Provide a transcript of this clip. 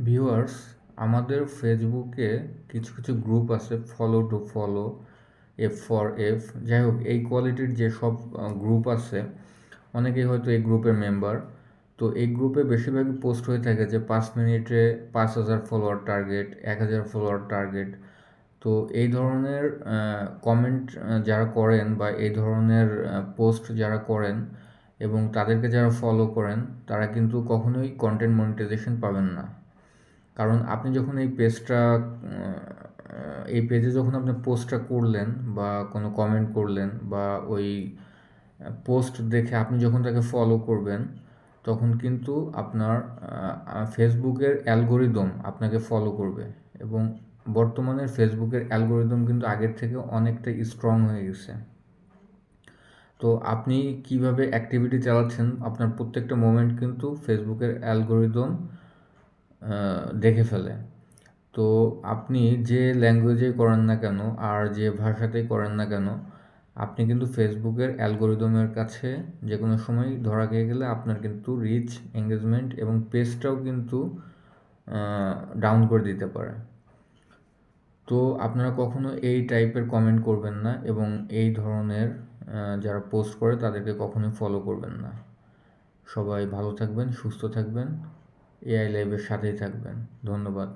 Viewers, আমাদের ফেসবুকে কিছু কিছু গ্রুপ আছে, follow to follow, F for F, যাই হোক এই কোয়ালিটির যে সব গ্রুপ আছে, অনেকেই হয়তো এই গ্রুপের মেম্বার। তো এই গ্রুপে বেশিরভাগই পোস্ট হয়ে থাকে যে 5 মিনিটে 5,000 ফলোয়ার টার্গেট, 1,000 ফলোয়ার টার্গেট। তো এই ধরনের কমেন্ট যারা করেন বা এই ধরনের পোস্ট যারা করেন এবং তাদেরকে যারা ফলো করেন, তারা কিন্তু কখনোই কন্টেন্ট মনিটাইজেশন পাবেন না। কারণ আপনি যখন এই পেজে যখন আপনি পোস্টটা করলেন বা কোনো কমেন্ট করলেন বা ওই পোস্ট দেখে আপনি যখন তাকে ফলো করবেন, তখন কিন্তু আপনার ফেসবুকের অ্যালগোরিদম আপনাকে ফলো করবে। এবং বর্তমানে ফেসবুকের অ্যালগোরিদম কিন্তু আগের থেকে অনেকটা স্ট্রং হয়ে গেছে। তো আপনি কিভাবে অ্যাক্টিভিটি চালাচ্ছেন, আপনার প্রত্যেকটা মোমেন্ট কিন্তু ফেসবুকের অ্যালগোরিদম দেখে ফেলে। তো আপনি যে ল্যাঙ্গুয়েজেই করেন না কেন আর যে ভাষাতেই করেন না কেন, আপনি কিন্তু ফেসবুকের অ্যালগোরিদমের কাছে যে কোনো সময় ধরা খেয়ে গেলে আপনার কিন্তু রিচ, এঙ্গেজমেন্ট এবং পেজটাও কিন্তু ডাউন করে দিতে পারে। তো আপনারা কখনো এই টাইপের কমেন্ট করবেন না এবং এই ধরনের যারা পোস্ট করে তাদেরকে কখনোই ফলো করবেন না। সবাই ভালো থাকবেন, সুস্থ থাকবেন, এআই লাইভের সাথেই থাকবেন। ধন্যবাদ।